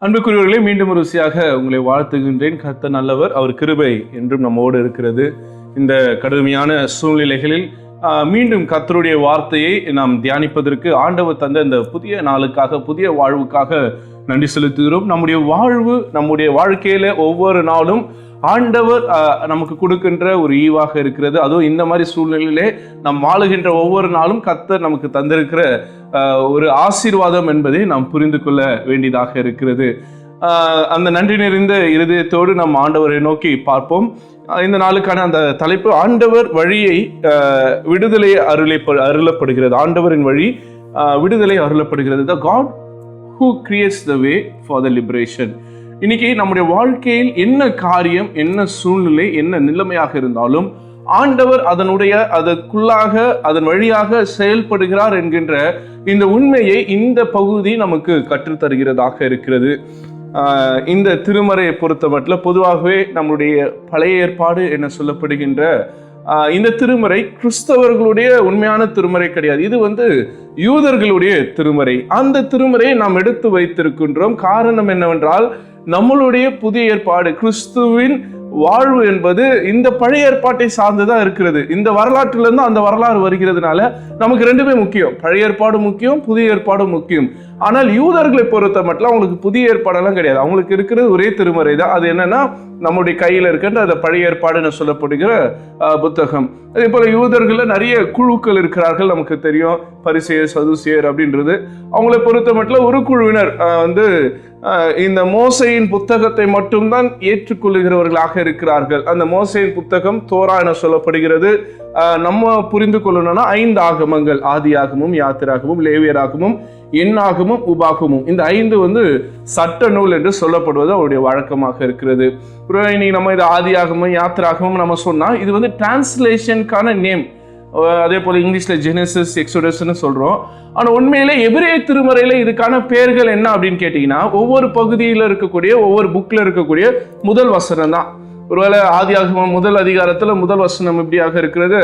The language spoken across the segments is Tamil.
அன்புக்குரியவர்களே, மீண்டும் ஒரு ருசியாக உங்களை வாழ்த்துகின்றேன். கர்த்தர் நல்லவர், அவர் கிருபை என்றும் நம்மோடு இருக்கிறது. இந்த கடுமையான சூழ்நிலைகளில் மீண்டும் கர்த்தருடைய வார்த்தையை நாம் தியானிப்பதற்கு ஆண்டவர் தந்த இந்த புதிய நாளுக்காக, புதிய வாழ்வுக்காக நன்றி செலுத்துகிறோம். நம்முடைய வாழ்க்கையில ஒவ்வொரு நாளும் ஆண்டவர் நமக்கு கொடுக்கின்ற ஒரு ஈவாக இருக்கிறது. அதுவும் இந்த மாதிரி சூழ்நிலையிலே நாம் வாழுகின்ற ஒவ்வொரு நாளும் கர்த்தர் நமக்கு தந்திருக்கிற ஒரு ஆசீர்வாதம் என்பதை நாம் புரிந்து கொள்ள வேண்டியதாக இருக்கிறது. அந்த நன்றி நிறைந்த இருதயத்தோடு நாம் ஆண்டவரை நோக்கி பார்ப்போம். இந்த நாளுக்கான அந்த தலைப்பு, ஆண்டவர் வழியை விடுதலை அருளப்படுகிறது. ஆண்டவரின் வழி விடுதலை அருளப்படுகிறது. The God who creates the way for the liberation. இன்னைக்கு நம்முடைய வாழ்க்கையில் என்ன காரியம், என்ன சூழ்நிலை, என்ன நிலைமையாக இருந்தாலும் ஆண்டவர் அதற்குள்ளாக அதன் வழியாக செயல்படுகிறார் என்கின்ற இந்த உண்மையை இந்த பகுதி நமக்கு கற்றுத்தருகிறதாக இருக்கிறது. இந்த திருமறையை பொறுத்த மட்டும் பொதுவாகவே நம்முடைய பழைய ஏற்பாடு என்ன சொல்லப்படுகின்ற இந்த திருமறை கிறிஸ்தவர்களுடைய உண்மையான திருமறை கிடையாது. இது யூதர்களுடைய திருமறை. அந்த திருமறையை நாம் எடுத்து வைத்திருக்கின்றோம். காரணம் என்னவென்றால், நம்மளுடைய புதிய ஏற்பாடு கிறிஸ்துவின் வாழ்வு என்பது இந்த பழைய ஏற்பாட்டை சார்ந்துதான் இருக்கிறது. இந்த வரலாற்றிலிருந்து அந்த வரலாறு வருகிறதுனால நமக்கு ரெண்டுமே முக்கியம். பழைய ஏற்பாடு முக்கியம், புதிய ஏற்பாடு முக்கியம். ஆனால் யூதர்களை பொறுத்த மட்டும் அவங்களுக்கு புதிய ஏற்பாடெல்லாம் கிடையாது. அவங்களுக்கு இருக்கிறது ஒரே திருமறை தான். அது என்னன்னா, நம்முடைய கையில் இருக்கின்ற அந்த பழைய ஏற்பாடுன்னு சொல்லப்படுகிற புத்தகம். அதே போல யூதர்கள்ல நிறைய குழுக்கள் இருக்கிறார்கள். நமக்கு தெரியும், பரிசேயர், சதுசேயர் அப்படின்றது. அவங்களை பொறுத்த மட்டும் ஒரு குழுவினர் இந்த மோசையின் புத்தகத்தை மட்டும்தான் ஏற்றுக்கொள்ளுகிறவர்களாக இருக்கிறார்கள். அந்த மோசையின் புத்தகம் தோரா என சொல்லப்படுகிறது. நம்ம புரிந்து கொள்ளணும்னா 5 ஆகமங்கள், ஆதியாகமும், யாத்திராகமும், லேவியராகமும், எண்ணாகமும், உபாகமும், இந்த 5 சட்ட நூல் என்று சொல்லப்படுவது அவருடைய வழக்கமாக இருக்கிறது. இன்னைக்கு நம்ம இது ஆதியாகமும் யாத்திராகமும் நம்ம சொன்னா இது டிரான்ஸ்லேஷனுக்கான நேம். அதே போல இங்கிலீஷ்ல ஜெனசிஸ், எக்ஸோடஸ்ன்னு சொல்றோம். ஆனா உண்மையிலே எபிரேய திருமறையில இதுக்கான பெயர்கள் என்ன அப்படின்னு கேட்டீங்கன்னா, ஒவ்வொரு பகுதியில இருக்கக்கூடிய, ஒவ்வொரு புக்ல இருக்கக்கூடிய முதல் வசனம் தான். ஒருவேளை ஆதியாகமம் முதல் அதிகாரத்துல முதல் வசனம் எப்படியாக இருக்கிறது,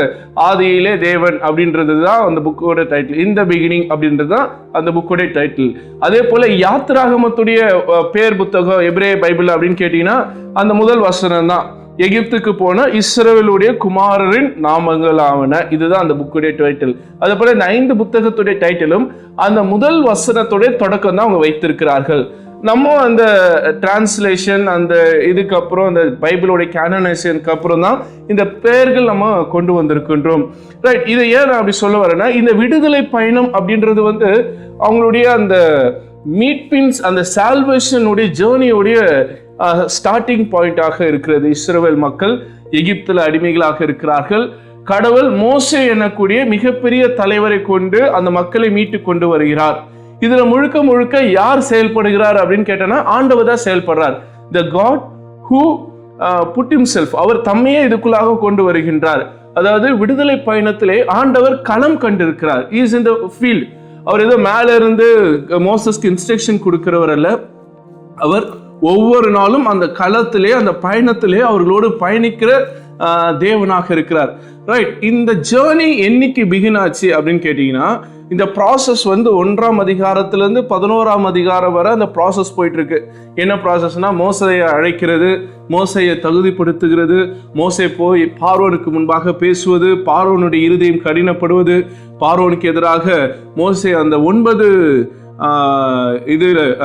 ஆதியிலே தேவன் அப்படின்றது தான் அந்த புக்கோட டைட்டில். இந்த பிகினிங் அப்படின்றது தான் அந்த புக்கோட டைட்டில். அதே போல யாத்திராகமத்துடைய பேர் புத்தகம் எபிரேய பைபிள் அப்படின்னு கேட்டீங்கன்னா அந்த முதல் வசனம் தான். எகிப்துக்கு போன இஸ்ரவேலுடைய குமாரரின் நாமங்கள் ஆவன, இதுதான் அந்த புக்குடைய டைட்டில். அதே போல இந்த 5 புத்தகத்துடைய டைட்டிலும் அந்த முதல் வசனத்துடைய தொடக்கம் தான் அவங்க வைத்திருக்கிறார்கள். நம்ம அந்த டிரான்ஸ்லேஷன், அந்த இதுக்கப்புறம் அந்த பைபிளோட கேனனைசேஷனுக்கு அப்புறம் தான் இந்த பெயர்கள் நம்ம கொண்டு வந்திருக்கின்றோம். ரைட், இதை ஏன் நான் அப்படி சொல்ல வரேன்னா, இந்த விடுதலை பயணம் அப்படின்றது அவங்களுடைய அந்த மீட்பின்ஸ், அந்த சால்வேஷனுடைய ஜேர்னியோடைய ஸ்டார்டிங் பாயிண்டாக இருக்கிறது. இஸ்ரவேல் மக்கள் எகிப்துல அடிமைகளாக இருக்கிறார்கள். கடவுள் மோசே எனக்கூடிய மிகப்பெரிய தலைவரை கொண்டு அந்த மக்களை மீட்டு கொண்டு வருகிறார். இதுல முழுக்க முழுக்க யார் செயல்படுகிறார் அப்படின்னு கேட்டனா, ஆண்டவர் தான் செயல்படுறார். The God who put himself, அவர் தம்மையே இதுக்குள்ளாக கொண்டு வருகின்றார். அதாவது விடுதலை பயணத்திலே ஆண்டவர் களம் கண்டிருக்கிறார். He is in the field. அவர் ஏதோ மேல இருந்து மோசஸ்க்கு இன்ஸ்ட்ரக்ஷன் கொடுக்கிறவர் அல்ல. அவர் ஒவ்வொரு நாளும் அந்த களத்திலே, அந்த பயணத்திலே அவர்களோடு பயணிக்கிற தேவனாக இருக்கிறார். ரைட், இந்த ஜேர்னி என்னைக்கு பிகின் ஆச்சு அப்படின்னு கேட்டீங்கன்னா, இந்த ப்ராசஸ் 1ஆம் அதிகாரத்திலிருந்து 11ஆம் அதிகாரம் வரை அந்த ப்ராசஸ் போயிட்டு இருக்கு. என்ன ப்ராசஸ்னா, மோசையை அழைக்கிறது, மோசையை தகுதிப்படுத்துகிறது, மோசை போய் பார்வோனுக்கு முன்பாக பேசுவது, பார்வோனுடைய இருதயம் கடினப்படுவது, பார்வோனுக்கு எதிராக மோசை அந்த 9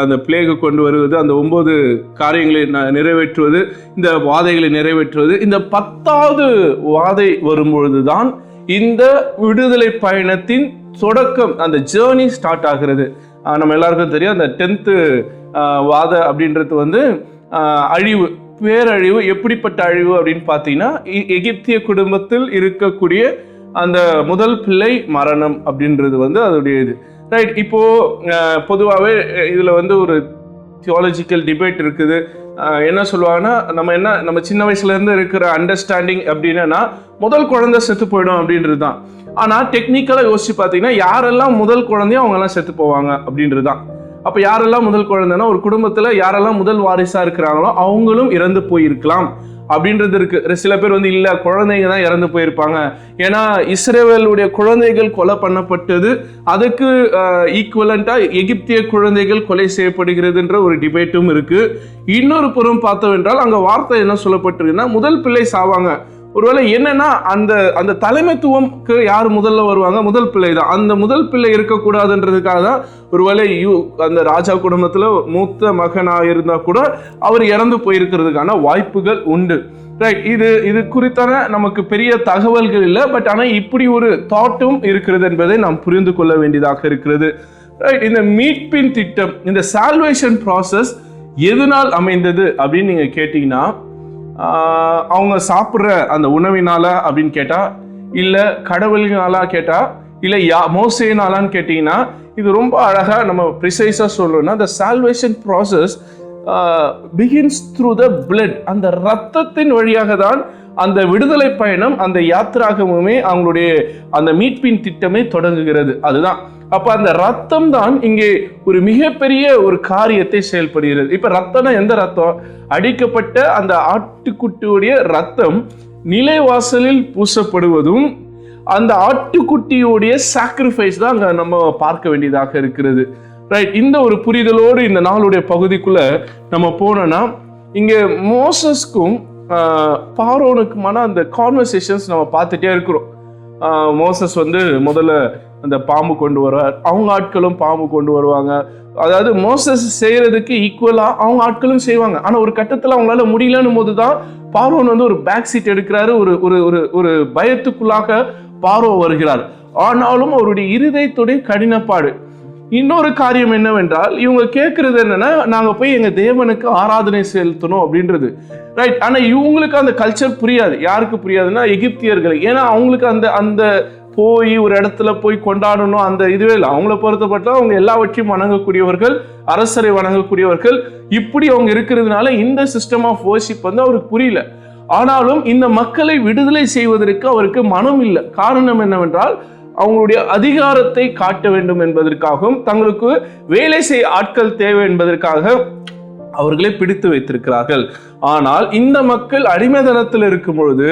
அந்த பிளேகை கொண்டு வருவது, அந்த 9 காரியங்களை நிறைவேற்றுவது, இந்த வாதைகளை நிறைவேற்றுவது. இந்த 10வது வாதை வரும்பொழுதுதான் இந்த விடுதலை பயணத்தின் தொடக்கம், அந்த ஜேர்னி ஸ்டார்ட் ஆகிறது. நம்ம எல்லாருக்கும் தெரியும், அந்த 10th வாத அப்படின்றது அழிவு, பேரழிவு. எப்படிப்பட்ட அழிவு அப்படின்னு பார்த்தீங்கன்னா, எகிப்திய குடும்பத்தில் இருக்கக்கூடிய அந்த முதல் பிள்ளை மரணம் அப்படின்றது அதோடைய இது. ரைட், இப்போ பொதுவாகவே இதுல ஒரு தியாலஜிக்கல் டிபேட் இருக்குது. என்ன சொல்லுவாங்கன்னா, நம்ம சின்ன வயசுல இருந்து இருக்கிற அண்டர்ஸ்டாண்டிங் அப்படின்னா முதல் குழந்தை செத்து போயிடும் அப்படின்றது தான். ஆனா டெக்னிக்கலா யோசிச்சு பார்த்தீங்கன்னா, யாரெல்லாம் முதல் குழந்தையோ அவங்க எல்லாம் செத்து போவாங்க அப்படின்றது தான். அப்ப யாரெல்லாம் முதல் குழந்தைன்னா, ஒரு குடும்பத்துல யாரெல்லாம் முதல் வாரிசா இருக்கிறாங்களோ அவங்களும் இறந்து போயிருக்கலாம். அப்படின்றது இருக்கு. சில பேர் வந்து இல்ல, குழந்தைங்க தான் இறந்து போயிருப்பாங்க, ஏன்னா இஸ்ரவேலுடைய குழந்தைகள் கொலை பண்ணப்பட்டது, அதுக்கு ஈக்குவலண்டா எகிப்திய குழந்தைகள் கொலை செய்யப்படுகிறதுன்ற ஒரு டிபேட்டும் இருக்கு. இன்னொரு புறம் பார்த்தோம் என்றால் அங்க வார்த்தை என்ன சொல்லப்பட்டிருக்குன்னா, முதல் பிள்ளை சாவாங்க. ஒருவேளை என்னன்னா அந்த அந்த தலைமைத்துவம்க்கு யார் முதல்ல வருவாங்க? முதல் பிள்ளை தான். அந்த முதல் பிள்ளை இருக்கக்கூடாதுன்றதுக்காக தான் ஒருவேளை அந்த ராஜா குடும்பத்துல மூத்த மகனா இருந்தா கூட அவர் இறந்து போயிருக்கிறதுக்கான வாய்ப்புகள் உண்டு. ரைட், இது குறித்தான நமக்கு பெரிய தகவல்கள் இல்லை, பட் ஆனால் இப்படி ஒரு தாட்டும் இருக்கிறது என்பதை நாம் புரிந்து கொள்ள வேண்டியதாக இருக்கிறது. ரைட், இந்த மீட்பின் திட்டம், இந்த சால்வேஷன் ப்ராசஸ் எதனால் அமைந்தது அப்படின்னு நீங்க கேட்டீங்கன்னா, அவங்க சாப்பிட்ற அந்த உணவினால அப்படின்னு கேட்டா, இல்ல கடவுளினாலா கேட்டா, இல்ல மோசேனாலான்னு கேட்டீங்கன்னா, இது ரொம்ப அழகா நம்ம ப்ரிசைஸா சொல்லணும்னா, the salvation process begins through the blood. அந்த ரத்தத்தின் வழியாக தான் அந்த விடுதலை பயணம், அந்த யாத்திராகமுமே, அவங்களுடைய அந்த மீட்பின் திட்டமே தொடங்குகிறது. அதுதான். அப்ப அந்த ரத்தம் தான் இங்கே ஒரு மிகப்பெரிய ஒரு காரியத்தை செயல்படுகிறது. இப்ப ரத்தம்னா எந்த ரத்தம்? அடிக்கப்பட்ட அந்த ஆட்டுக்குட்டியுடைய ரத்தம் நிலைவாசலில் பூசப்படுவதும், அந்த ஆட்டுக்குட்டியுடைய சாக்ரிஃபைஸ் தான் அங்க நம்ம பார்க்க வேண்டியதாக இருக்கிறது. ரைட், இந்த ஒரு புரிதலோடு இந்த நாளுடைய பகுதிக்குள்ள நம்ம போனோம்னா, இங்க மோசஸ்க்கும் பார்வோனுக்குமான அந்த கான்வர்சேஷன்ஸ் நம்ம பார்த்துட்டே இருக்கிறோம். மோசஸ் வந்து முதல்ல அந்த பாம்பு கொண்டு வருவார், அவங்க ஆட்களும் பாம்பு கொண்டு வருவாங்க. அதாவது மோசஸ் செய்யறதுக்கு ஈக்குவலா அவங்க ஆட்களும் செய்வாங்க. ஆனா ஒரு கட்டத்துல அவங்களால முடியலன்னும் போதுதான் பார்வோன் வந்து ஒரு பேக் சீட் எடுக்கிறாரு. ஒரு பயத்துக்குள்ளாக பார்வோ வருகிறார். ஆனாலும் அவருடைய இருதயத்துடைய கடினப்பாடு. இன்னொரு காரியம் என்னவென்றால், இவங்க கேட்கறது என்னன்னா, நாங்க போய் எங்க தேவனுக்கு ஆராதனை செலுத்தணும் அப்படின்றது. ரைட், ஆனா இவங்களுக்கு அந்த கல்ச்சர் புரியாது. யாருக்கு புரியாதுன்னா எகிப்தியர்கள். ஏன்னா அவங்களுக்கு அந்த அந்த போய் ஒரு இடத்துல போய் கொண்டாடணும் அந்த இதுவே இல்லை. அவங்கள பொறுத்தப்பட்ட அவங்க எல்லாவற்றையும் வணங்கக்கூடியவர்கள், அரசரை வணங்கக்கூடியவர்கள், இப்படி அவங்க இருக்கிறதுனால இந்த சிஸ்டம் ஆஃப் வர்ஷிப் வந்து அவருக்கு புரியல. ஆனாலும் இந்த மக்களை விடுதலை செய்வதற்கு அவருக்கு மனம் இல்லை. காரணம் என்னவென்றால், அவங்களுடைய அதிகாரத்தை காட்ட வேண்டும் என்பதற்காகவும், தங்களுக்கு வேலை செய்ய ஆட்கள் தேவை என்பதற்காக அவர்களை பிடித்து வைத்திருக்கிறார்கள். ஆனால் இந்த மக்கள் அடிமைதனத்தில் இருக்கும் பொழுது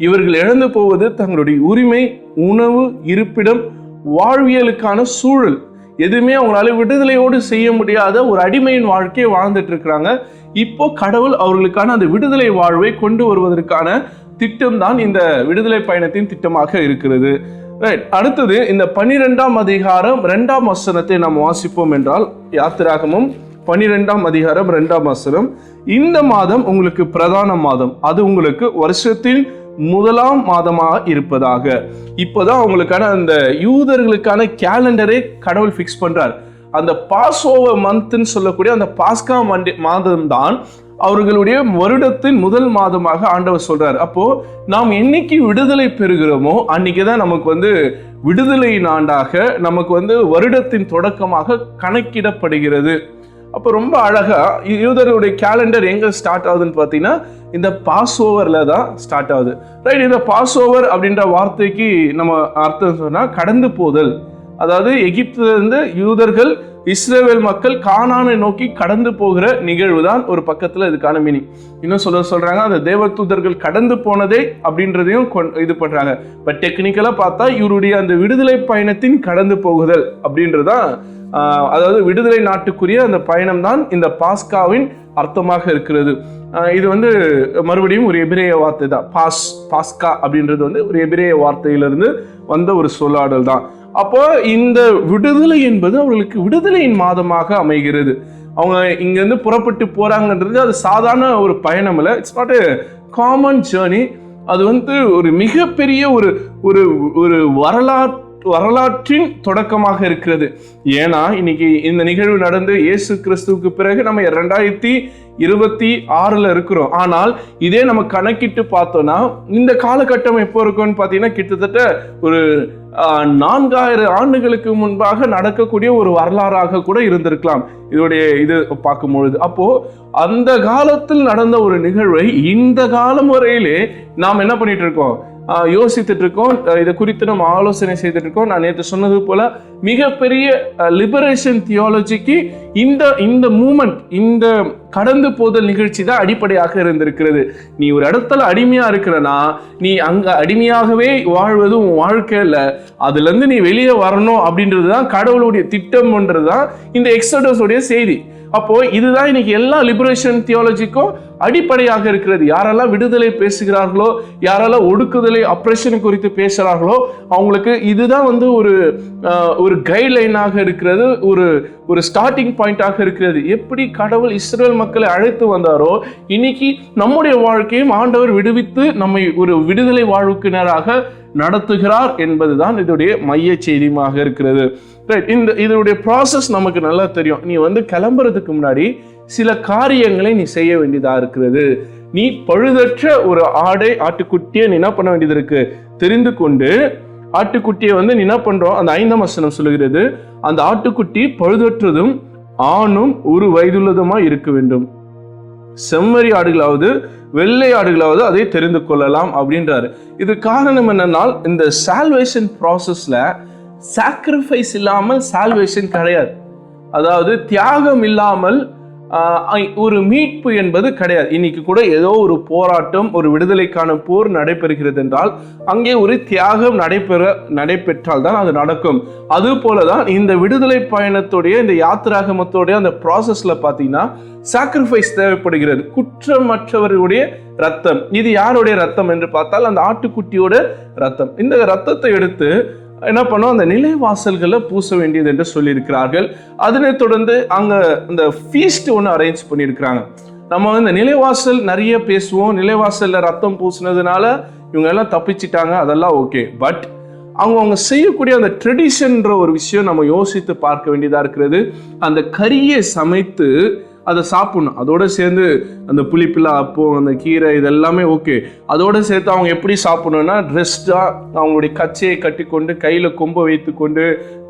இவர்கள் இழந்து போவது தங்களுடைய உரிமை, உணவு, இருப்பிடம், வாழ்வியலுக்கான சூழல். எதுவுமே அவங்களால விடுதலையோடு செய்ய முடியாத ஒரு அடிமையின் வாழ்க்கையை வாழ்ந்துட்டு இருக்கிறாங்க. இப்போ கடவுள் அவர்களுக்கான அந்த விடுதலை வாழ்வை கொண்டு வருவதற்கான திட்டம் தான் இந்த விடுதலை பயணத்தின் திட்டமாக இருக்கிறது. அடுத்தது இந்த 12ஆம் அதிகாரம் 2ஆம் வசனத்தை நாம் வாசிப்போம் என்றால், யாத்திராகமம் 12ஆம் அதிகாரம் 2ஆம் வசனம், இந்த மாதம் உங்களுக்கு பிரதான மாதம், அது உங்களுக்கு வருஷத்தின் முதலாம் மாதமாக இருப்பதாக. இப்போதான் அவங்களுக்கான அந்த யூதர்களுக்கான கேலண்டரை கடவுள் ஃபிக்ஸ் பண்றார். அந்த பாஸ் ஓவர் மந்த்ன்னு சொல்லக்கூடிய அந்த பாஸ்கா மாதம் தான் அவர்களுடைய வருடத்தின் முதல் மாதமாக ஆண்டவர் சொல்றார். அப்போ நாம் என்னைக்கு விடுதலை பெறுகிறோமோ அன்னைக்கு தான் நமக்கு வந்து விடுதலையின் ஆண்டாக, நமக்கு வந்து வருடத்தின் தொடக்கமாக கணக்கிடப்படுகிறது. அப்போ ரொம்ப அழகா யூதர்களுடைய கேலண்டர் எங்க ஸ்டார்ட் ஆகுதுன்னு பார்த்தீங்கன்னா, இந்த பாஸ் ஓவர்ல தான் ஸ்டார்ட் ஆகுது. ரைட், இந்த பாஸ் ஓவர் அப்படின்ற வார்த்தைக்கு நம்ம அர்த்தம் சொன்னா கடந்து போதல். அதாவது எகிப்துல இருந்து யூதர்கள், இஸ்ரவேல் மக்கள் கானானை நோக்கி கடந்து போகிற நிகழ்வு தான் ஒரு பக்கத்துல இதுக்கான மீனிங். இன்னும் சொல்றாங்க, அந்த தேவதூதர்கள் கடந்து போனதே அப்படின்றதையும் இது பண்றாங்க. பட் டெக்னிக்கலா பார்த்தா இவருடைய அந்த விடுதலை பயணத்தின் கடந்து போகுதல் அப்படின்றதான், அதாவது விடுதலை நாட்டுக்குரிய அந்த பயணம் தான் இந்த பாஸ்காவின் அர்த்தமாக இருக்கிறது. இது வந்து மறுபடியும் ஒரு எபிரேய வார்த்தை தான். பாஸ்கா அப்படின்றது வந்து ஒரு எபிரேய வார்த்தையிலிருந்து வந்த ஒரு சொல்லாடல் தான். அப்போ இந்த விடுதலை என்பது அவர்களுக்கு விடுதலையின் மாதமாக அமைகிறது. அவங்க இங்கிருந்து புறப்பட்டு போறாங்கன்றது அது சாதாரண ஒரு பயணம் இல்லை. It's not a common journey. அது வந்து ஒரு மிகப்பெரிய ஒரு ஒரு வரலாற்றின் தொடக்கமாக இருக்கிறது. ஏன்னா இன்னைக்கு இந்த நிகழ்வு நடந்து இயேசு கிறிஸ்துவுக்கு பிறகு நம்ம 2026 இருக்கிறோம். ஆனால் இதே நம்ம கணக்கிட்டு பார்த்தோம்னா இந்த காலகட்டம் எப்போ இருக்கும்னு பார்த்தீங்கன்னா, கிட்டத்தட்ட ஒரு 4000 ஆண்டுகளுக்கு முன்பாக நடக்கக்கூடிய ஒரு வரலாறாக கூட இருந்திருக்கலாம் இதோடைய இது பார்க்கும்பொழுது. அப்போ அந்த காலத்தில் நடந்த ஒரு நிகழ்வை இந்த காலம் வரையிலே நாம் என்ன பண்ணிட்டு இருக்கோம், யோசித்துட்டு இருக்கோம். இதை குறித்து நம்ம ஆலோசனை செய்துட்டு இருக்கோம். நான் நேற்று சொன்னது போல மிகப்பெரிய லிபரேஷன் தியாலஜிக்கு இந்த மூமெண்ட், இந்த கடந்து போதல் நிகழ்ச்சி தான் அடிப்படையாக இருந்திருக்கிறது. நீ ஒரு இடத்துல அடிமையா இருக்கிறனா, நீ அங்க அடிமையாகவே வாழ்வது உன் வாழ்க்கை இல்லை, அதுல இருந்து நீ வெளியே வரணும் அப்படின்றதுதான் கடவுளுடைய திட்டம்ன்றதுதான் இந்த எக்ஸோடஸ் உடைய செய்தி. அப்போ இதுதான் இன்னைக்கு எல்லா லிபரேஷன் தியாலஜிக்கும் அடிப்படையாக இருக்கிறது. யாரெல்லாம் விடுதலை பேசுகிறார்களோ, யாரெல்லாம் ஒடுக்குதலை அப்ரேஷன் குறித்து பேசுகிறார்களோ, அவங்களுக்கு இதுதான் வந்து ஒரு கைட்லைனாக இருக்கிறது, ஒரு ஸ்டார்டிங் பாயிண்டாக இருக்கிறது. எப்படி கடவுள் இஸ்ரேல் மக்களை அழைத்து வந்தாரோ, இன்னைக்கு நம்முடைய வாழ்க்கையும் ஆண்டவர் விடுவித்து நம்மை ஒரு விடுதலை வாழ்வுக்கினராக நடத்துகிறார் என்பதுதான் இதோடைய மைய செய்தியாக இருக்கிறது. இதனுடைய ப்ராசஸ் நமக்கு நல்லா தெரியும். நீ வந்து கிளம்புறதுக்கு முன்னாடி சில காரியங்களை நீ செய்ய வேண்டியதா இருக்கிறது. நீ பழுதற்ற ஒரு ஆட்டுக்குட்டியை நீ என்ன பண்ண வேண்டியது இருக்கு தெரிந்து கொண்டு, ஆட்டுக்குட்டியை வந்து நீ என்ன பண்றோம், அந்த 5ஆம் வசனம் சொல்லுகிறது, அந்த ஆட்டுக்குட்டி பழுதற்றதும் ஆணும் ஒரு வயதுள்ளதுமா இருக்க வேண்டும், செம்மறி ஆடுகளாவது வெள்ளை ஆடுகளாவது அதை தெரிந்து கொள்ளலாம் அப்படின்றாரு. இது காரணம் என்னன்னா, இந்த சால்வேஷன் ப்ராசஸ்ல சாக்ரிஃபைஸ் இல்லாமல் சால்வேஷன் கிடையாது. அதாவது தியாகம் இல்லாமல் ஒரு மீட்பு என்பது கிடையாது. இன்னைக்கு கூட ஏதோ ஒரு போராட்டம், ஒரு விடுதலைக்கான போர் நடைபெறுகிறது என்றால் அங்கே ஒரு தியாகம் நடைபெற்றால் தான் அது நடக்கும். அது போலதான் இந்த விடுதலை பயணத்துடைய, இந்த யாத்திராகமத்தோடைய அந்த ப்ராசஸ்ல பார்த்தீங்கன்னா சாக்ரிஃபைஸ் தேவைப்படுகிறது. குற்றமற்றவருடைய ரத்தம். இது யாருடைய ரத்தம் என்று பார்த்தால் அந்த ஆட்டுக்குட்டியோட ரத்தம். இந்த ரத்தத்தை எடுத்து என்ன பண்ணோம், அந்த நிலைவாசல்களில் பூச வேண்டியது என்று சொல்லியிருக்கிறார்கள். அதனை தொடர்ந்து அங்கே இந்த ஃபீஸ்ட் ஒன்று அரேஞ்ச் பண்ணியிருக்கிறாங்க. நம்ம இந்த நிலைவாசல் நிறைய பேசுவோம், நிலைவாசலில் ரத்தம் பூசினதுனால இவங்க எல்லாம் தப்பிச்சிட்டாங்க, அதெல்லாம் ஓகே. பட் அவங்க செய்யக்கூடிய அந்த ட்ரெடிஷன்ற ஒரு விஷயம் நம்ம யோசித்து பார்க்க வேண்டியதாக இருக்கிறது. அந்த கறியை சமைத்து அதை சாப்பிடணும். அதோட சேர்ந்து அந்த புளிப்பில்லா அப்போ அந்த கீரை இதெல்லாமே ஓகே. அதோட சேர்த்து அவங்க எப்படி சாப்பிடணும்னா, ட்ரெஸ்டா அவங்களுடைய கச்சையை கட்டி கொண்டு, கையில கொம்பை வைத்து கொண்டு,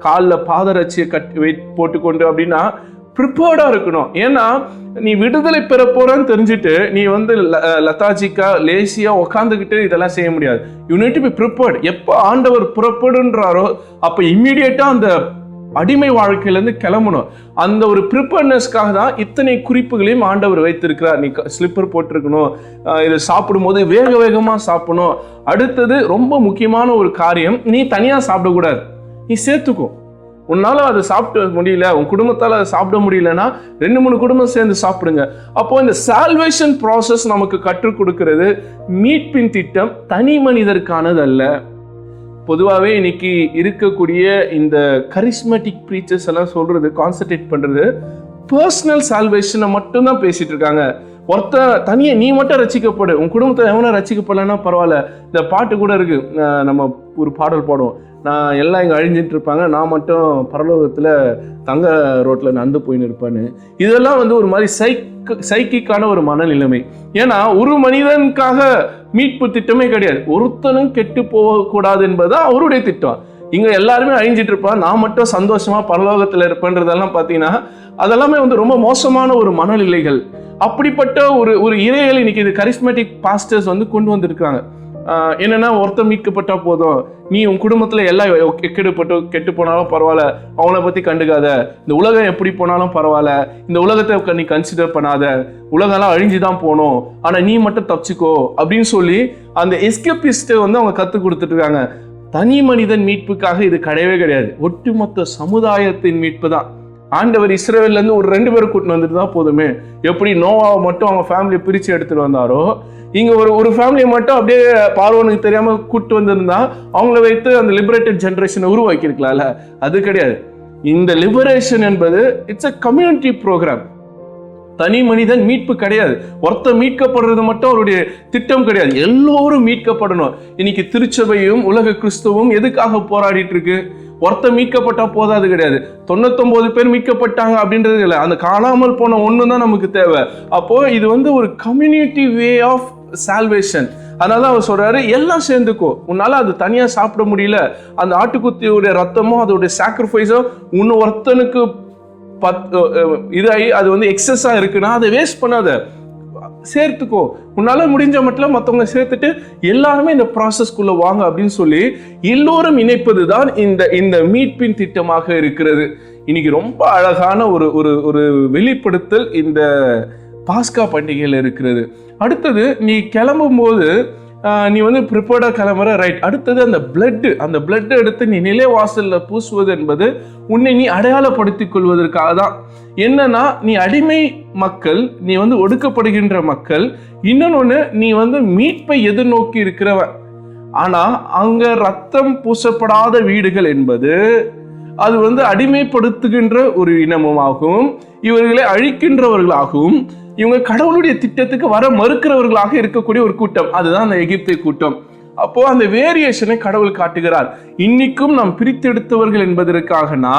காலில் பாதரட்சியை போட்டுக்கொண்டு அப்படின்னா ப்ரிப்பேர்டா இருக்கணும். ஏன்னா நீ விடுதலை பெற போறன்னு தெரிஞ்சுட்டு நீ வந்து லத்தாஜிக்கா லேசியா உக்காந்துக்கிட்டு இதெல்லாம் செய்ய முடியாது. You need to be prepared. எப்போ ஆண்டவர் புறப்படுன்றாரோ அப்ப இம்மீடியட்டா அந்த அடிமை வாழ்க்கையிலேருந்து கிளம்பணும். அந்த ஒரு ப்ரிப்பேர்னஸ்க்காக தான் இத்தனை குறிப்புகளையும் ஆண்டவர் வைத்திருக்கிறார். நீ ஸ்லிப்பர் போட்டிருக்கணும், இதை சாப்பிடும் போது வேகமாக சாப்பிடணும். அடுத்தது ரொம்ப முக்கியமான ஒரு காரியம், நீ தனியாக சாப்பிடக்கூடாது, நீ சேர்த்துக்கும். உன்னால அதை சாப்பிட முடியல, உன் குடும்பத்தால் அதை சாப்பிட முடியலன்னா 2-3 குடும்பம் சேர்ந்து சாப்பிடுங்க. அப்போ இந்த சால்வேஷன் ப்ராசஸ் நமக்கு கற்றுக் கொடுக்கிறது, மீட்பின் திட்டம் தனி மனிதருக்கானது அல்ல. பொதுவாகவே இன்னைக்கு இருக்கக்கூடிய இந்த கரிஸ்மேட்டிக் ப்ரீச்சர்ஸ் எல்லாம் சொல்றது, கான்சன்ட்ரேட் பண்றது பர்சனல் சால்வேஷனை மட்டும்தான் பேசிட்டு இருக்காங்க. தனியே நீ மட்டும் ரசிக்கப்படு, உன் குடும்பத்தை எவனா ரசிக்கப்படலன்னா பரவாயில்ல. இந்த பாட்டு கூட இருக்கு, நம்ம ஒரு பாடல் பாடுவோம், நான் எல்லாம் இங்கே அழிஞ்சிட்டு இருப்பாங்க, நான் மட்டும் பரலோகத்தில் தங்க ரோட்டில் நடந்து போயின்னு இருப்பேன்னு. இதெல்லாம் வந்து ஒரு மாதிரி சைக்கிக்கான ஒரு மனநிலைமை. ஏன்னா ஒரு மனிதனுக்காக மீட்பு திட்டமே கிடையாது. ஒருத்தனும் கெட்டு போகக்கூடாது என்பதுதான் அவருடைய திட்டம். இங்கே எல்லாருமே அழிஞ்சிட்டு இருப்பான், நான் மட்டும் சந்தோஷமா பரலோகத்தில் இருப்பேன்றதெல்லாம் பார்த்தீங்கன்னா அதெல்லாமே வந்து ரொம்ப மோசமான ஒரு மனநிலைகள். அப்படிப்பட்ட ஒரு இறைகளை இன்னைக்கு இது கரிஸ்மேட்டிக் பாஸ்டர்ஸ் வந்து கொண்டு வந்திருக்காங்க. என்னன்னா ஒருத்தர் மீட்கப்பட்டா போதும், நீ உன் குடும்பத்துல எல்லாம் கெட்டு போனாலும் பரவாயில்ல, அவங்கள பத்தி கண்டுக்காத, இந்த உலகம் எப்படி போனாலும் பரவாயில்ல, இந்த உலகத்தை நீ கன்சிடர் பண்ணாத, உலகெல்லாம் அழிஞ்சுதான் போகணும், ஆனா நீ மட்டும் தப்பிச்சுக்கோ அப்படின்னு சொல்லி அந்த எஸ்கேபிஸ்ட்டை வந்து அவங்க கற்றுக் கொடுத்துட்டு இருக்காங்க. தனி மனிதன் மீட்புக்காக இது கிடையவே கிடையாது, ஒட்டுமொத்த சமுதாயத்தின் மீட்பு தான். ஆண்டவர் இஸ்ரவேல்ல இருந்து ஒரு 2 பேரை கூட்டின்னு வந்துட்டு தான் போதுமே. எப்படி நோவாவை மட்டும் அவங்க ஃபேமிலியை பிரித்து எடுத்துட்டு வந்தாரோ, இங்கே ஒரு ஃபேமிலியை மட்டும் அப்படியே பார்வோனுக்கு தெரியாமல் கூப்பிட்டு வந்திருந்தா அவங்கள வைத்து அந்த லிபரேட்டட் ஜென்ரேஷனை உருவாக்கியிருக்கலாம்ல. அது கிடையாது. இந்த லிபரேஷன் என்பது இட்ஸ் அ கம்யூனிட்டி ப்ரோக்ராம். தனி மனிதன் மீட்பு கிடையாது. ஒருத்தர் மீட்கப்படுறது மட்டும் அவருடைய திட்டம் கிடையாது, எல்லோரும் மீட்கப்படணும். இன்னைக்கு திருச்சபையும் உலக கிறிஸ்துவும் எதுக்காக போராடிட்டு இருக்கு? ஒருத்தர் மீட்கப்பட்டா போதாது கிடையாது, 99 பேர் மீட்கப்பட்டாங்க அப்படின்றது இல்லை, அந்த காணாமல் போன ஒன்று தான் நமக்கு தேவை. அப்போ இது வந்து ஒரு கம்யூனிட்டி வே ஆஃப் சால்வேஷன். அதனால அவர் சொல்றாரு, எல்லாம் சேர்ந்துக்கோ. உன்னால அது தனியா சாப்பிட முடியல, அந்த ஆட்டுக்குத்தியோடைய ரத்தமும் அதோடைய சாக்ரிஃபைஸும் இன்னும் ஒருத்தனுக்கு இதாகி அது வந்து எக்ஸஸா இருக்குன்னா அதை வேஸ்ட் பண்ணாத. சேர்த்துக்கோ, உன்னால முடிஞ்ச மட்டும் மற்றவங்க சேர்த்துட்டு எல்லாருமே இந்த ப்ராசஸ்க்குள்ள வாங்க அப்படின்னு சொல்லி எல்லோரும் இணைப்பது தான் இந்த மீட்பின் திட்டமாக இருக்கிறது. இன்னைக்கு ரொம்ப அழகான ஒரு வெளிப்படுத்தல் இந்த பாஸ்கா பண்டிகையில் இருக்கிறது. அடுத்தது நீ கிளம்பும் போது நீ ப்ரிப்பேர்டா கிளம்புற, ரைட். அடுத்தது அந்த பிளட் எடுத்து நீ நிலைவாசல்ல பூசுவது என்பது உன்னை நீ அடையாளப்படுத்திக் கொள்வதற்காக தான். என்னன்னா, நீ அடிமை மக்கள், நீ ஒடுக்கப்படுகின்ற மக்கள். இன்னொன்னு, நீ மீட்பை எதிர்நோக்கி இருக்கிறவன். ஆனா அங்க ரத்தம் பூசப்படாத வீடுகள் என்பது அது அடிமைப்படுத்துகின்ற ஒரு இனமுமாகவும் இவர்களை அழிக்கின்றவர்களாகவும் இவங்க கடவுளுடைய திட்டத்துக்கு வர மறுக்கிறவர்களாக இருக்கக்கூடிய ஒரு கூட்டம். அதுதான் அந்த எகிப்திய கூட்டம். அப்போ அந்த வேரியேஷனை கடவுள் காட்டுகிறார். இன்னைக்கும் நாம் பிரித்தெடுத்தவர்கள் என்பதற்காகனா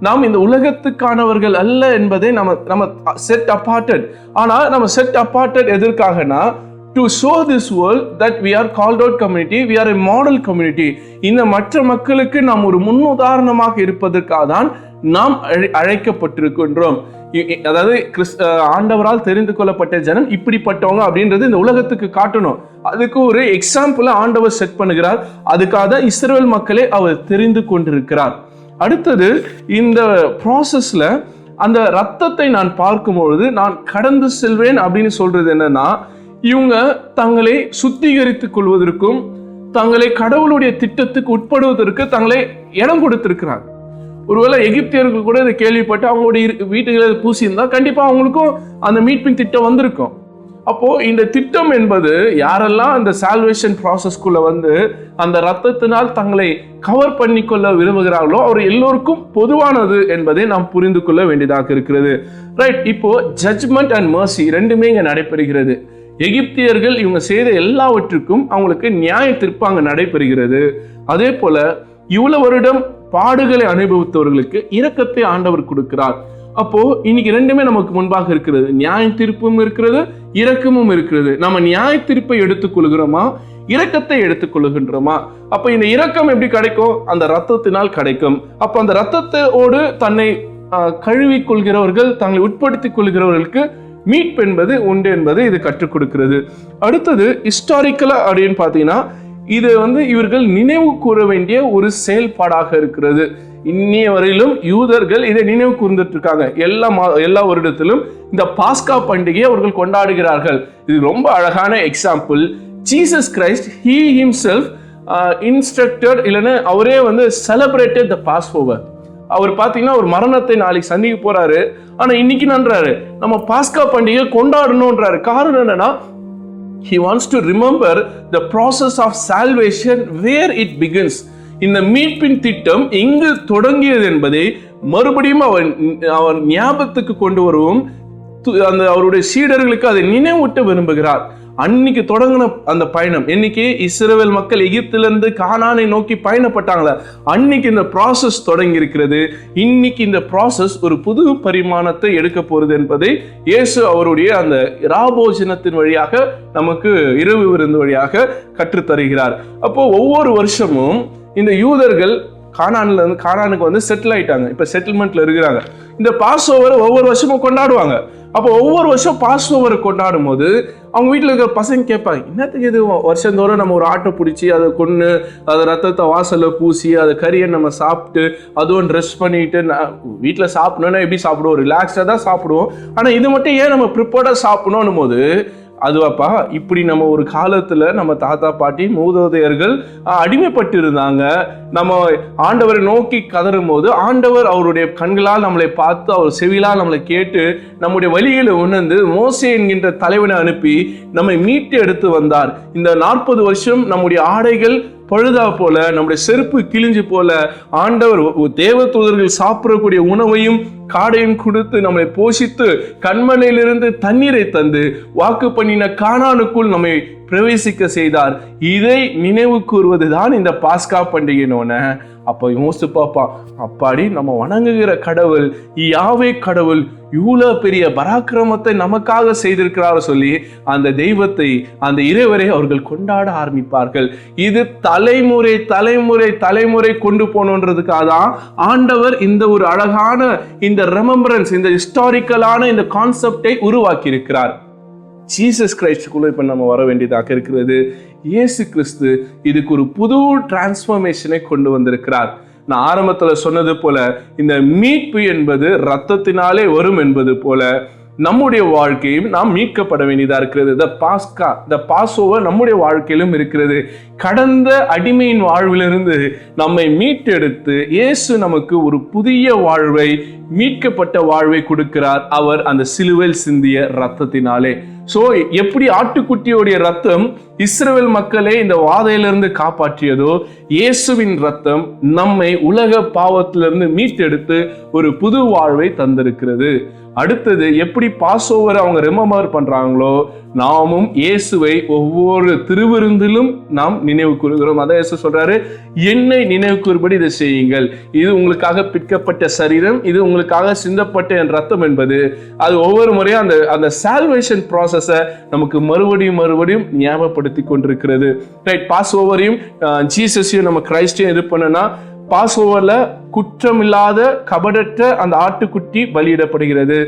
நாம் இந்த உலகத்துக்கானவர்கள் அல்ல என்பதை நம்ம செட் அப்பார்ட்டட். ஆனா நம்ம set அப்பார்ட்டட் எதற்காகனா, to show this world that we are called out community, we are a model community. இந்த மற்ற மக்களுக்கு நாம் ஒரு முன்னுதாரணமாக இருப்பதற்காக தான் நாம் அழைக்கப்பட்டிருக்கின்றோம். அதாவது ஆண்டவரால் தெரிந்து கொள்ளப்பட்ட ஜனம் இப்படிப்பட்டவங்க அப்படின்றது இந்த உலகத்துக்கு காட்டணும். அதுக்கு ஒரு எக்ஸாம்பிள் ஆண்டவர் செட் பண்ணுகிறார். அதுக்காக தான் இஸ்ரவேல் மக்களை அவர் தெரிந்து கொண்டிருக்கிறார். அடுத்தது இந்த ப்ராசஸ்ல அந்த ரத்தத்தை நான் பார்க்கும்பொழுது நான் கடந்து செல்வேன் அப்படின்னு சொல்றது என்னன்னா, இவங்க தங்களை சுத்திகரித்துக் கொள்வதற்கும் தங்களை கடவுளுடைய திட்டத்துக்கு உட்படுவதற்கு தங்களை இடம் கொடுத்திருக்கிறாங்க. ஒருவேளை எகிப்தியர்கள் கூட இதை கேள்விப்பட்டு அவங்களுடைய வீட்டுகளை பூசியிருந்தா கண்டிப்பா அவங்களுக்கும் அந்த மீட்பின் திட்டம் வந்திருக்கும். அப்போ இந்த திட்டம் என்பது யாரெல்லாம் அந்த சால்வேஷன் ப்ராசஸ்குள்ள அந்த ரத்தத்தினால் தங்களை கவர் பண்ணி கொள்ள விரும்புகிறார்களோ அவர் எல்லோருக்கும் பொதுவானது என்பதை நாம் புரிந்து கொள்ள வேண்டியதாக இருக்கிறது. ரைட். இப்போ ஜட்ஜ்மெண்ட் அண்ட் மர்சி ரெண்டுமே இங்க நடைபெறுகிறது. எகிப்தியர்கள் இவங்க செய்த எல்லாவற்றுக்கும் அவங்களுக்கு நியாய தீர்ப்பு அங்க நடைபெறுகிறது. அதே போல இவ்வளவு வருடம் பாடுகளை அனுபவித்தவர்களுக்கு இரக்கத்தை ஆண்டவர் கொடுக்கிறார். அப்போ இன்னைக்கு ரெண்டுமே நமக்கு முன்பாக இருக்கிறது. நியாய தீர்ப்பும் இருக்கிறது, இரக்கமும் இருக்கிறது. நம்ம நியாய தீர்ப்பை எடுத்துக்கொள்கிறோமா, இரக்கத்தை எடுத்துக்கொள்கின்றோமா? அப்ப இந்த இரக்கம் எப்படி கிடைக்கும்? அந்த ரத்தத்தினால் கிடைக்கும். அப்ப அந்த ரத்தத்தோடு தன்னை கழுவிக் கொள்கிறவர்கள், தங்களை உட்படுத்திக் கொள்கிறவர்களுக்கு மீட்பு என்பது உண்டு என்பது இது கற்றுக் கொடுக்கிறது. அடுத்தது ஹிஸ்டாரிக்கலா அப்படின்னு பார்த்தீங்கன்னா, இது இவர்கள் நினைவு கூற வேண்டிய ஒரு செயல்பாடாக இருக்கிறது. இன்னைய வரையிலும் யூதர்கள் இதை நினைவு கூர்ந்துட்டு இருக்காங்க. எல்லா வருடத்திலும் இந்த பாஸ்கா பண்டிகையை அவர்கள் கொண்டாடுகிறார்கள். இது ரொம்ப அழகான example. Jesus Christ he himself instructed, இல்லைன்னா அவரே செலிப்ரேட்டட் த பாஸ்ஓவர். அவர் பார்த்தீங்கன்னா ஒரு மரணத்தை நாளைக்கு சந்திக்க போறாரு. ஆனா இன்னைக்கு நன்றாரு நம்ம பாஸ்கா பண்டிகை கொண்டாடணும்ன்றாரு. காரணம் என்னன்னா, he wants to remember the process of salvation where it begins. இந்த மீட்பின் திட்டம் எங்கு தொடங்கியது என்பதை மறுபடியும் அவர் ஞாபகத்துக்கு கொண்டு வரவும் அவருடைய சீடர்களுக்கு அதை நினைவூட்ட விரும்புகிறார். அன்னைக்கு தொடங்கின அந்த பயணம், இன்னைக்கு இஸ்ரவேல் மக்கள் எகிப்திலிருந்து கானானை நோக்கி பயணப்பட்டாங்களே, அன்னைக்கு இந்த ப்ராசஸ் தொடங்கி இருக்கிறது. இன்னைக்கு இந்த ப்ராசஸ் ஒரு புது பரிமாணத்தை எடுக்க போறது என்பதை இயேசு அவருடைய அந்த ராபோஜனத்தின் வழியாக நமக்கு இரவு விருந்து வழியாக கற்றுத்தருகிறார். அப்போ ஒவ்வொரு வருஷமும் இந்த யூதர்கள் கானானுக்கு செட்டில் ஆயிட்டாங்க. இப்ப செட்டில்மெண்ட்ல இருக்கிறாங்க. இந்த பாஸ் ஓவரை ஒவ்வொரு வருஷமும் கொண்டாடுவாங்க. அப்போ ஒவ்வொரு வருஷம் பாஸ் ஓவரை கொண்டாடும் போது அவங்க வீட்டில் இருக்கிற பசங்க கேட்பாங்க, என்னத்துக்கு இது வருஷந்தோறும் நம்ம ஒரு ஆட்டை பிடிச்சி அதை கொன்று அதை ரத்தத்தை வாசலில் பூசி அதை கறியை நம்ம சாப்பிட்டு அதுவும் ட்ரெஸ் பண்ணிட்டு வீட்டில் சாப்பிடணும்னா எப்படி சாப்பிடுவோம், ரிலாக்ஸாக தான் சாப்பிடுவோம். ஆனால் இது மட்டும் ஏன் நம்ம ப்ரிப்பேர்டாக சாப்பிடணும் போது, அதுவாப்பா இப்படி நம்ம ஒரு காலத்துல நம்ம தாத்தா பாட்டி மூதாதையர்கள் அடிமைப்பட்டு இருந்தாங்க. நம்ம ஆண்டவரை நோக்கி கதறும் போது ஆண்டவர் அவருடைய கண்களால் நம்மளை பார்த்து அவர் செவிலால் நம்மளை கேட்டு நம்முடைய வழிகளை உணர்ந்து மோசே என்கின்ற தலைவனை அனுப்பி நம்மை மீட்டு எடுத்து வந்தார். இந்த 40 வருஷம் நம்முடைய ஆடைகள் பழுதா போல, நம்முடைய செருப்பு கிழிஞ்சு போல, ஆண்டவர் தேவ தூதர்கள் சாப்பிடக்கூடிய உணவையும் காடையும் கொடுத்து நம்மை போஷித்து கண்மலையிலிருந்து தண்ணீரை தந்து வாக்கு பண்ணின கானானுக்குள் நம்மை பிரவேசிக்க செய்தார். இதை நினைவு கூறுவதுதான் இந்த பாஸ்கா பண்டிகைனோன. அப்ப யோசிச்சு பாப்பா, அப்பாடி நம்ம வணங்குகிற கடவுள் யாவே கடவுள் இவ்வளவு பெரிய பராக்கிரமத்தை நமக்காக செய்திருக்கிறார் சொல்லி அந்த தெய்வத்தை, அந்த இறைவரை அவர்கள் கொண்டாட ஆரம்பிப்பார்கள். இது தலைமுறை தலைமுறை தலைமுறை கொண்டு போனோன்றதுக்காக தான் ஆண்டவர் இந்த ஒரு அழகான இந்த ரெமம்பரன்ஸ், இந்த ஹிஸ்டாரிக்கலான இந்த கான்செப்டை உருவாக்கி இருக்கிறார். ஜீசஸ் கிரைஸ்டுக்குள்ள இப்ப நம்ம வர வேண்டியதாக இருக்கிறது. இயேசு கிறிஸ்து இதுக்கு ஒரு புது டிரான்ஸ்ஃபர்மேஷனை கொண்டு வந்திருக்கிறார். நான் ஆரம்பத்துல சொன்னது போல இந்த மீட்பு என்பது இரத்தத்தினாலே வரும் என்பது போல நம்முடைய வாழ்க்கையும் நாம் மீட்கப்பட வேண்டியதா இருக்கிறது. த பாஸ் ஓவர் நம்முடைய வாழ்க்கையிலும் இருக்கிறது. கடந்த அடிமையின் வாழ்விலிருந்து நம்மை மீட்டெடுத்து இயேசு நமக்கு ஒரு புதிய வாழ்வை, மீட்கப்பட்ட வாழ்வை கொடுக்கிறார், அவர் அந்த சிலுவையில் சிந்திய ரத்தத்தினாலே. சோ எப்படி ஆட்டுக்குட்டியோடைய ரத்தம் இஸ்ரவேல் மக்களை இந்த வாதையிலிருந்து காப்பாற்றியதோ, இயேசுவின் ரத்தம் நம்மை உலக பாவத்திலிருந்து மீட்டெடுத்து ஒரு புது வாழ்வை தந்திருக்கிறது. அடுத்தது எப்படி பாஸ் ஓவர் அவங்க ரிமெம்பர் பண்றாங்களோ, நாமும் இயேசுவை ஒவ்வொரு திருவிருந்திலும் நாம் நினைவு கூறுகிறோம். அதான் இயேசு சொல்றாரு, என்னை நினைவு கூறும்படி இதை செய்யுங்கள், இது உங்களுக்காக பிற்கப்பட்ட சரீரம், இது உங்களுக்காக சிந்தப்பட்ட என் ரத்தம் என்பது அது ஒவ்வொரு முறையும் அந்த சால்வேஷன் ப்ராசஸை நமக்கு மறுபடியும் ஞாபகப்படுத்தி கொண்டிருக்கிறது. ரைட், பாஸ் ஓவரையும் ஜீசஸையும் நம்ம கிரைஸ்டையும் இது பண்ணனா, பாஸ் ஓவர்ல குற்றமில்லாத கபடற்ற அந்த ஆட்டுக்குட்டி பலியிடப்படுகிறது.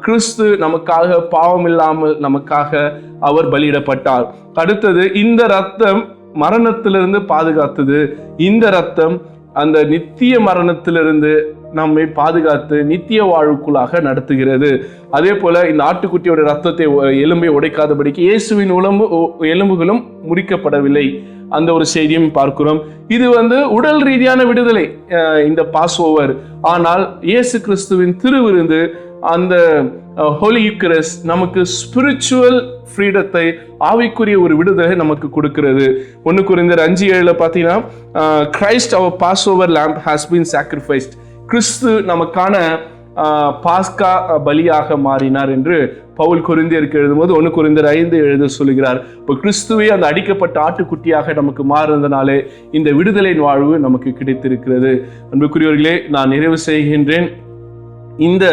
கிறிஸ்து நமக்காக பாவம் இல்லாமல் நமக்காக அவர் பலியிடப்பட்டார். அடுத்தது இந்த ரத்தம் மரணத்திலிருந்து பாதுகாத்தது. இந்த ரத்தம் அந்த நித்திய மரணத்திலிருந்து நம்மை பாதுகாத்து நித்திய வாழ்வுக்குள்ளாக நடத்துகிறது. அதே போல இந்த ஆட்டுக்குட்டியோட ரத்தத்தை எலும்பை உடைக்காதபடிக்கு இயேசுவின் எலும்புகளும் முறிக்கப்படவில்லை. அந்த ஒரு செய்தியும் பார்க்கிறோம். இது உடல் ரீதியான விடுதலை இந்த பாஸ் ஓவர். ஆனால் இயேசு கிறிஸ்துவின் திருவிருந்து, அந்த ஹோலி யூக்கரிஸ்ட் நமக்கு ஸ்பிரிச்சுவல் ஃப்ரீடத்தை, ஆவிக்குரிய ஒரு விடுதலை நமக்கு கொடுக்கிறது. 1 கொரிந்தியர் 5:7 பார்த்தீங்கன்னா, கிரைஸ்ட் அவர் Passover lamb has been sacrificed. Kristhu நமக்கான பாஸ்கா பலியாக மாறினார் என்று பவுல் கொரிந்தியருக்கு எழுதும்போது 1 கொரிந்தியர் 5:7 சொல்லுகிறார். இப்போ கிறிஸ்துவே அந்த அடிக்கப்பட்ட ஆட்டுக்குட்டியாக நமக்கு மாறுனதுனாலே இந்த விடுதலையின் வாழ்வு நமக்கு கிடைத்திருக்கிறது. அன்புக்குரியவர்களே, நான் நிறைவு செய்கின்றேன். இந்த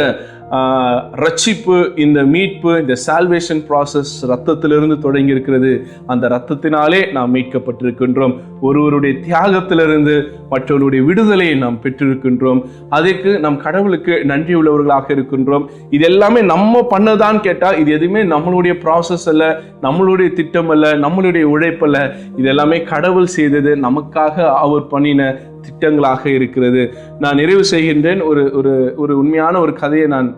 ரட்சிப்பு, இந்த மீட்பு, இந்த சால்வேஷன் ப்ராசஸ் ரத்தத்திலிருந்து தொடங்கி இருக்கிறது. அந்த ரத்தத்தினாலே நாம் மீட்கப்பட்டிருக்கின்றோம். ஒருவருடைய தியாகத்திலிருந்து மற்றவருடைய விடுதலையை நாம் பெற்றிருக்கின்றோம். அதற்கு நாம் கடவுளுக்கு நன்றி உள்ளவர்களாக இருக்கின்றோம். இது எல்லாமே நம்ம பண்ணதான் கேட்டால் இது எதுவுமே நம்மளுடைய ப்ராசஸ் அல்ல, நம்மளுடைய திட்டம் அல்ல, நம்மளுடைய உழைப்பல்ல. இது எல்லாமே கடவுள் செய்தது, நமக்காக அவர் பண்ணின திட்டங்களாக இருக்கிறது. நான் நிறைவு செய்கின்றேன். ஒரு உண்மையான ஒரு கதையை நான்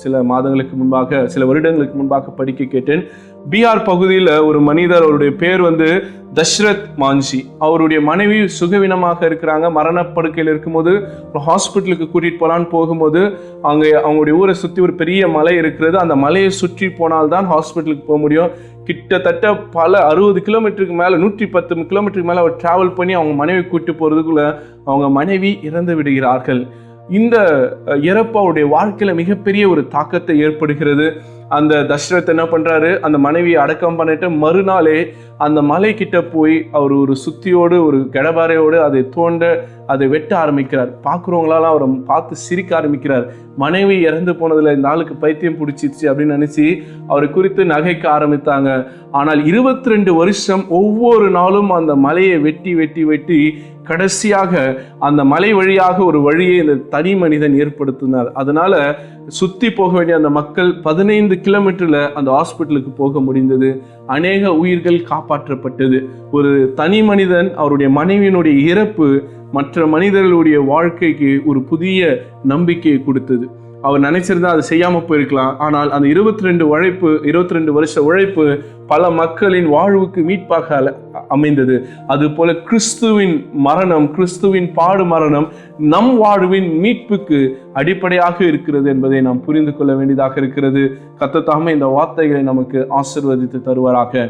சில மாதங்களுக்கு முன்பாக, சில வருடங்களுக்கு முன்பாக படிக்க கேட்டேன். பீகார் பகுதியில் ஒரு மனிதர், அவருடைய பேர் தஷ்ரத் மான்சி. அவருடைய மனைவி சுகவீனமாக இருக்கிறாங்க. மரணப்படுக்கையில் இருக்கும்போது ஒரு ஹாஸ்பிட்டலுக்கு கூட்டிட்டு போலான்னு போகும்போது அங்கே அவங்களுடைய ஊரை சுற்றி ஒரு பெரிய மலை இருக்கிறது. அந்த மலையை சுற்றி போனால்தான் ஹாஸ்பிட்டலுக்கு போக முடியும். கிட்டத்தட்ட பல 60 கிலோமீட்டருக்கு மேலே, 110 கிலோமீட்டருக்கு மேலே அவர் டிராவல் பண்ணி அவங்க மனைவி கூட்டி போகிறதுக்குள்ள அவங்க மனைவி இறந்து விடுகிறார்கள். இந்த இறப்பு அவருடைய வாழ்க்கையில மிகப்பெரிய ஒரு தாக்கத்தை ஏற்படுகிறது. அந்த தஷ்ரத் என்ன பண்றாரு, அந்த மனைவியை அடக்கம் பண்ணிட்டு மறுநாளே அந்த மலை கிட்ட போய் அவர் ஒரு சுத்தியோடு, ஒரு கடபாரையோடு அதை தோண்ட, அதை வெட்ட ஆரம்பிக்கிறார். பார்க்குறவங்களால அவரை பார்த்து சிரிக்க ஆரம்பிக்கிறார். மனைவி இறந்து போனதுல இந்த ஆளுக்கு பைத்தியம் பிடிச்சிருச்சு அப்படின்னு நினைச்சு அவரை குறித்து நகைக்க ஆரம்பித்தாங்க. ஆனால் 22 வருஷம் ஒவ்வொரு நாளும் அந்த மலையை வெட்டி வெட்டி வெட்டி கடைசியாக அந்த மலை வழியாக ஒரு வழியை இந்த தனி மனிதன் ஏற்படுத்தினார். அதனால சுத்தி போக வேண்டிய அந்த மக்கள் 15 கிலோமீட்டர்ல அந்த ஹாஸ்பிட்டலுக்கு போக முடிந்தது. அநேக உயிர்கள் காப்பாற்றப்பட்டது. ஒரு தனி மனிதன், அவருடைய மனைவியினுடைய இறப்பு மற்ற மனிதர்களுடைய வாழ்க்கைக்கு ஒரு புதிய நம்பிக்கையை கொடுத்தது. அவர் நினைச்சிருந்தா அதை செய்யாம போயிருக்கலாம். ஆனால் அந்த 22 வருஷ உழைப்பு பல மக்களின் வாழ்வுக்கு மீட்பாக அமைந்தது. அது போல கிறிஸ்துவின் மரணம், கிறிஸ்துவின் பாடு மரணம் நம் வாழ்வின் மீட்புக்கு அடிப்படையாக இருக்கிறது என்பதை நாம் புரிந்து கொள்ள வேண்டியதாக இருக்கிறது. கர்த்தர் தாமே இந்த வார்த்தைகளை நமக்கு ஆசீர்வதித்து தருவாராக.